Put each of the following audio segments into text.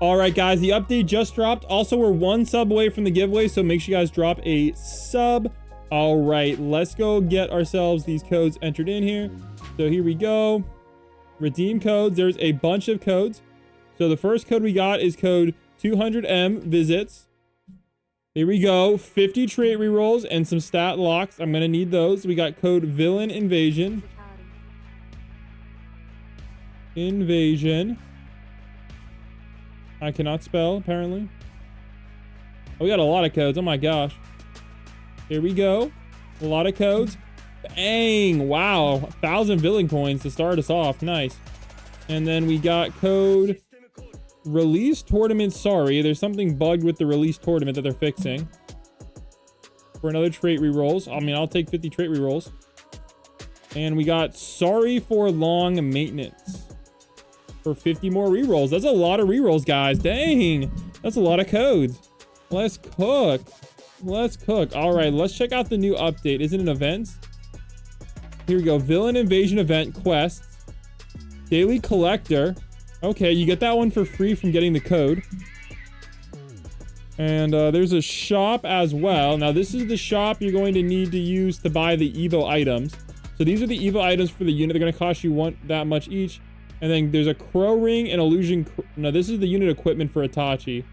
All right, guys, the update just dropped. Also, we're 1 sub away from the giveaway, so make sure you guys drop a sub. All right, let's go get ourselves these codes entered in here. So here we go. Redeem codes. There's a bunch of codes. So the first code we got is code 200M visits. Here we go. 50 trait rerolls and some stat locks. I'm going to need those. We got code villain invasion. Invasion. I cannot spell, apparently. Oh, we got a lot of codes. Oh my gosh. Here we go. A lot of codes. Bang! Wow. 1,000 villain coins to start us off. Nice. And then we got code release tournament. Sorry, there's something bugged with the release tournament that they're fixing. For another trait rerolls. I mean, I'll take 50 trait rerolls. And we got sorry for long maintenance. For 50 more rerolls. That's a lot of rerolls, guys. Dang. That's a lot of codes. Let's cook. Let's cook. All right, let's check out the new update. Is it an event? Here we go. Villain invasion event quests. Daily collector. Okay, you get that one for free from getting the code. And there's a shop as well. Now, this is the shop you're going to need to use to buy the Evo items. So these are the Evo items for the unit. They're going to cost you that much each. And then there's a crow ring and illusion. No, this is the unit equipment for Itachi.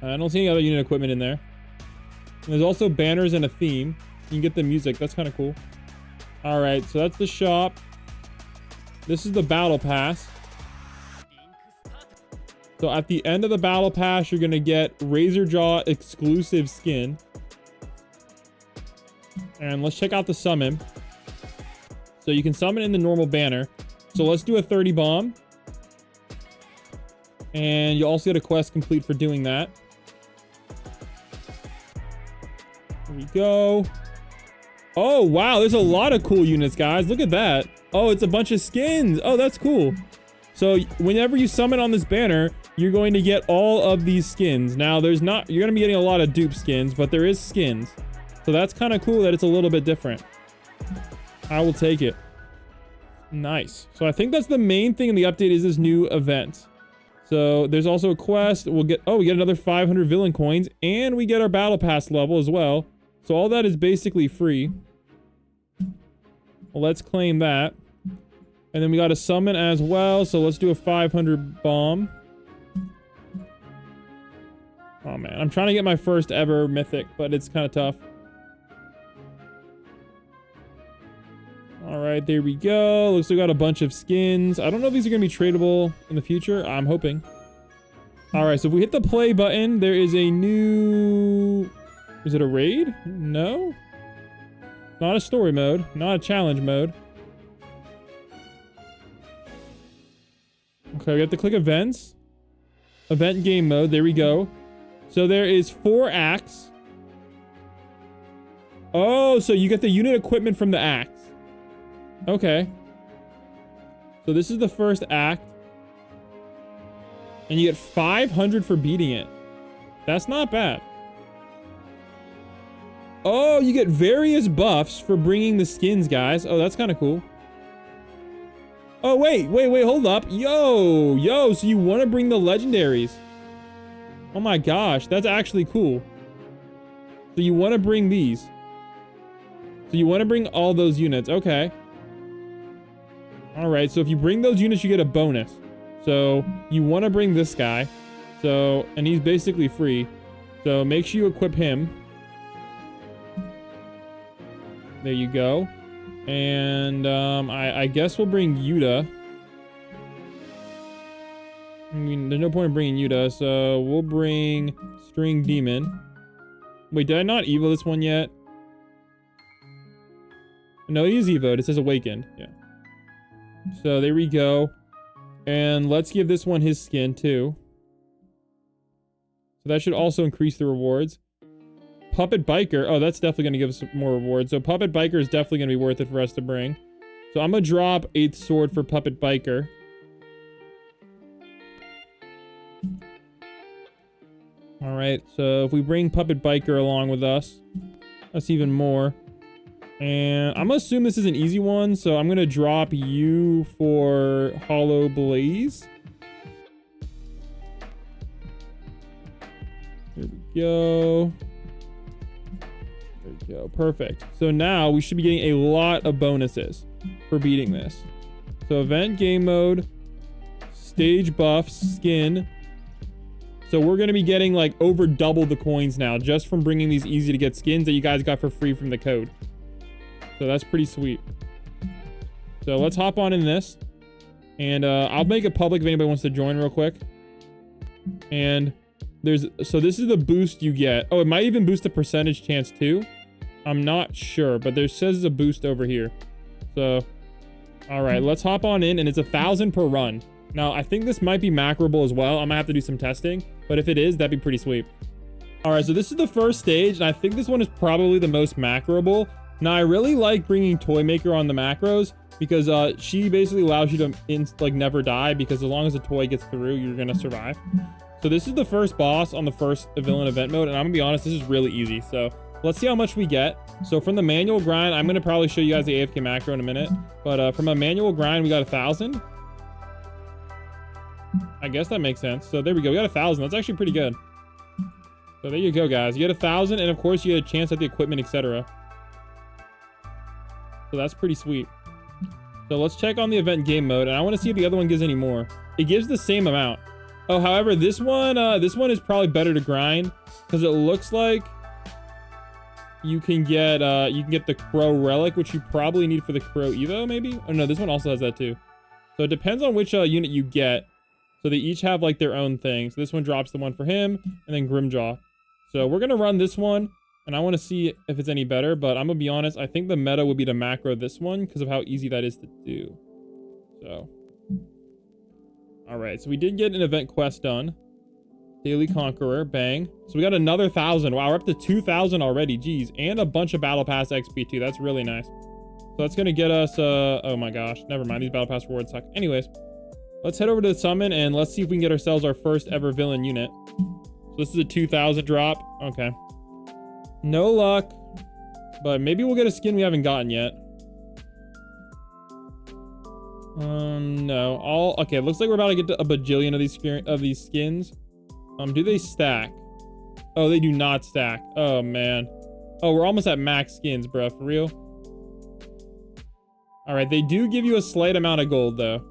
I don't see any other unit equipment in there. And there's also banners and a theme. You can get the music. That's kind of cool. All right, so that's the shop. This is the battle pass. So at the end of the battle pass, you're going to get Razor Jaw exclusive skin. And let's check out the summon. So you can summon in the normal banner. So let's do a 30 bomb. And you also get a quest complete for doing that. Here we go. Oh, wow. There's a lot of cool units, guys. Look at that. Oh, it's a bunch of skins. Oh, that's cool. So whenever you summon on this banner, you're going to get all of these skins. Now, you're going to be getting a lot of dupe skins, but there is skins. So that's kind of cool that it's a little bit different. I will take it. Nice. So I think that's the main thing in the update is this new event. So there's also a quest. We get another 500 villain coins, and we get our battle pass level as well. So all that is basically free. Well, let's claim that. And then we got a summon as well. So let's do a 500 bomb. Oh man, I'm trying to get my first ever mythic, but it's kind of tough. All right, there we go. Looks like we got a bunch of skins. I don't know if these are going to be tradable in the future. I'm hoping. All right, so if we hit the play button, there is a new... Is it a raid? No. Not a story mode. Not a challenge mode. Okay, we have to click events. Event game mode. There we go. So there is 4 acts. Oh, so you get the unit equipment from the acts. Okay. So this is the first act. And you get 500 for beating it. That's not bad. Oh, you get various buffs for bringing the skins, guys. Oh, that's kind of cool. Oh, wait, hold up. Yo, so you want to bring the legendaries. Oh my gosh, that's actually cool. So you want to bring these. So you want to bring all those units. Okay. All right, so if you bring those units, you get a bonus. So you want to bring this guy. So, and he's basically free. So make sure you equip him. There you go. And I guess we'll bring Yuta. I mean, there's no point in bringing Yuta, so we'll bring String Demon. Wait, did I not evo this one yet? No, he is evoed. It says Awakened. Yeah. So there we go. And let's give this one his skin too. So that should also increase the rewards. Puppet Biker. Oh, that's definitely going to give us more rewards. So Puppet Biker is definitely going to be worth it for us to bring. So I'm going to drop 8th Sword for Puppet Biker. All right. So if we bring Puppet Biker along with us, that's even more. And I'm going to assume this is an easy one. So I'm going to drop you for Hollow Blaze. Here we go. There we go. Perfect. So now we should be getting a lot of bonuses for beating this. So event game mode, stage buffs, skin. So we're going to be getting like over double the coins now just from bringing these easy to get skins that you guys got for free from the code. So that's pretty sweet. So let's hop on in this. And I'll make it public if anybody wants to join real quick. And so this is the boost you get. Oh, it might even boost the percentage chance too. I'm not sure, but there says a boost over here. So, all right, let's hop on in, and it's 1,000 per run. Now, I think this might be macroable as well. I might have to do some testing, but if it is, that'd be pretty sweet. All right, so this is the first stage, and I think this one is probably the most macroable. Now, I really like bringing Toy Maker on the macros because she basically allows you to never die, because as long as the toy gets through, you're gonna survive. So this is the first boss on the first villain event mode, and I'm gonna be honest, this is really easy. So let's see how much we get. So from the manual grind, I'm gonna probably show you guys the AFK macro in a minute, but from a manual grind, we got 1,000. I guess that makes sense. So there we go, we got 1,000. That's actually pretty good. So there you go, guys. You get 1,000, and of course you get a chance at the equipment, etc. So that's pretty sweet. So let's check on the event game mode, and I want to see if the other one gives any more. It gives the same amount. Oh, however, this one is probably better to grind because it looks like you can get the Crow Relic, which you probably need for the Crow Evo, maybe. Oh no, this one also has that too. So it depends on which unit you get. So they each have like their own thing. So this one drops the one for him, and then Grimjaw. So we're gonna run this one, and I want to see if it's any better. But I'm gonna be honest, I think the meta would be to macro this one because of how easy that is to do. So. All right, so we did get an event quest done. Daily Conqueror, bang. So we got another 1,000. Wow, we're up to 2,000 already, geez. And a bunch of Battle Pass XP too, that's really nice. So that's gonna get us, oh my gosh, never mind, these Battle Pass rewards suck. Anyways, let's head over to the summon and let's see if we can get ourselves our first ever villain unit. So this is a 2,000 drop, okay. No luck, but maybe we'll get a skin we haven't gotten yet. No. Okay, it looks like we're about to get to a bajillion of these skins. Do they stack? Oh, they do not stack. Oh man. Oh, we're almost at max skins, bro. For real? All right, they do give you a slight amount of gold though.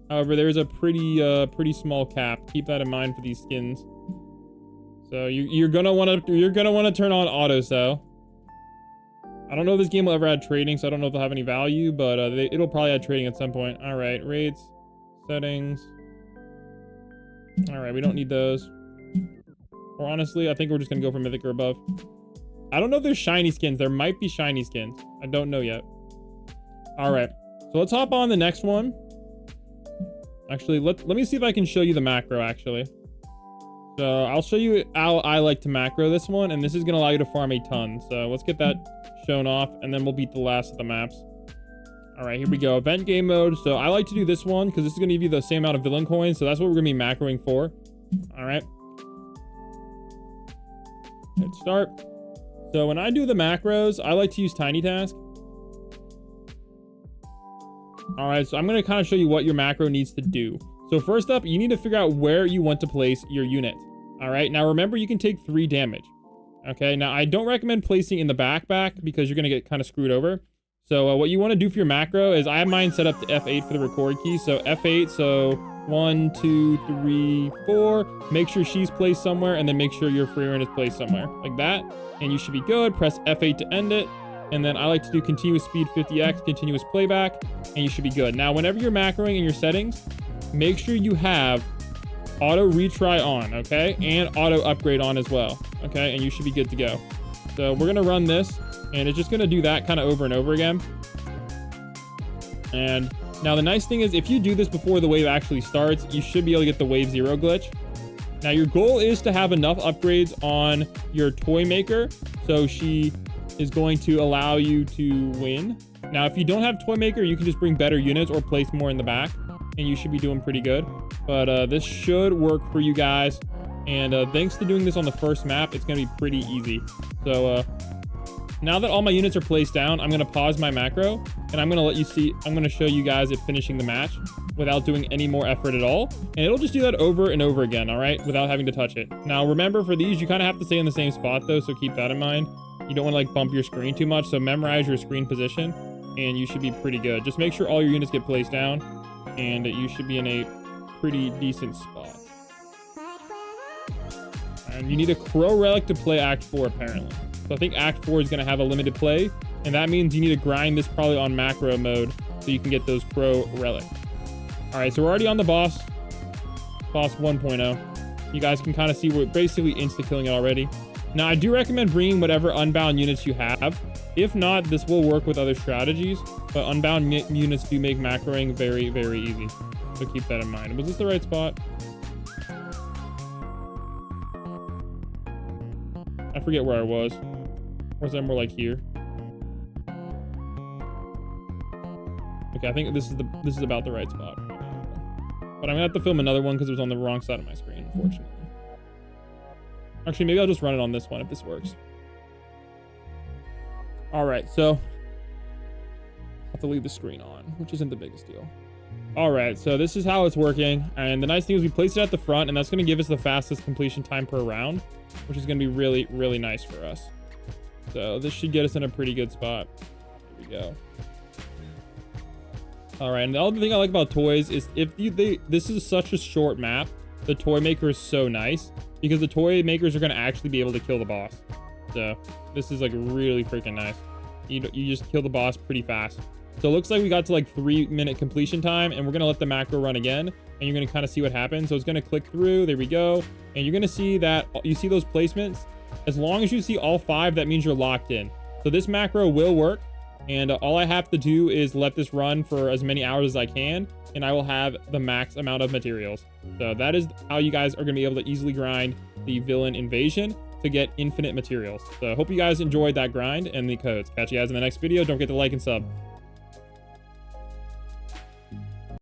However, there's a pretty small cap. Keep that in mind for these skins. So you're gonna want to turn on auto sell. I don't know if this game will ever add trading, so I don't know if they'll have any value, but it'll probably add trading at some point. All right, rates, settings. All right, we don't need those. Or honestly, I think we're just gonna go for mythic or above. I don't know if there's shiny skins. There might be shiny skins. I don't know yet. All right, so let's hop on the next one. Actually, let me see if I can show you the macro, actually. So I'll show you how I like to macro this one, and this is gonna allow you to farm a ton. So let's get that shown off, and then we'll beat the last of the maps. All right, here we go. Event game mode. So I like to do this one because this is gonna give you the same amount of villain coins. So that's what we're gonna be macroing for. All right. Let's start. So when I do the macros, I like to use Tiny Task. All right, so I'm gonna kind of show you what your macro needs to do. So first up, you need to figure out where you want to place your unit. All right, now remember you can take 3 damage. Okay, now I don't recommend placing in the backpack because you're gonna get kind of screwed over. So what you want to do for your macro is I have mine set up to F8 for the record key. So F8, so 1, 2, 3, 4. Make sure she's placed somewhere, and then make sure your Freeran is placed somewhere like that, and you should be good. Press F8 to end it. And then I like to do continuous speed 50x, continuous playback, and you should be good. Now, whenever you're macroing in your settings, make sure you have auto retry on, okay? And auto upgrade on as well, okay? And you should be good to go. So we're gonna run this, and it's just gonna do that kind of over and over again. And now the nice thing is if you do this before the wave actually starts, you should be able to get the wave 0 glitch. Now your goal is to have enough upgrades on your toy maker, so she is going to allow you to win. Now, if you don't have toy maker, you can just bring better units or place more in the back, and you should be doing pretty good. But this should work for you guys. And thanks to doing this on the first map, it's gonna be pretty easy. So now that all my units are placed down, I'm gonna pause my macro and I'm gonna show you guys it finishing the match without doing any more effort at all. And it'll just do that over and over again, all right, without having to touch it. Now, remember, for these, you kind of have to stay in the same spot though, so keep that in mind. You don't want to like bump your screen too much, so memorize your screen position and you should be pretty good. Just make sure all your units get placed down and you should be in a pretty decent spot. And you need a crow relic to play Act 4 apparently. So I think Act 4 is going to have a limited play, and that means you need to grind this probably on macro mode so you can get those crow relics. All right, so we're already on the boss 1.0. You guys can kind of see we're basically insta-killing it already. Now, I do recommend bringing whatever unbound units you have. If not, this will work with other strategies, but unbound units do make macroing very, very easy. So keep that in mind. Was this the right spot? I forget where I was. Or is that more like here? Okay, I think this is about the right spot. But I'm gonna have to film another one because it was on the wrong side of my screen, unfortunately. Actually, maybe I'll just run it on this one if this works. All right, so I have to leave the screen on, which isn't the biggest deal. All right, so this is how it's working. And the nice thing is we placed it at the front, and that's gonna give us the fastest completion time per round, which is gonna be really, really nice for us. So this should get us in a pretty good spot. Here we go. All right, and the other thing I like about toys is this is such a short map, the toy maker is so nice because the toy makers are gonna actually be able to kill the boss. So this is like really freaking nice. You just kill the boss pretty fast. So it looks like we got to like 3-minute completion time, and we're gonna let the macro run again, and you're gonna kind of see what happens. So it's gonna click through, there we go. And you're gonna see that, you see those placements? As long as you see all 5, that means you're locked in. So this macro will work, and all I have to do is let this run for as many hours as I can, and I will have the max amount of materials. So that is how you guys are gonna be able to easily grind the villain invasion to get infinite materials. So I hope you guys enjoyed that grind and the codes. Catch you guys in the next video. Don't forget to like and sub.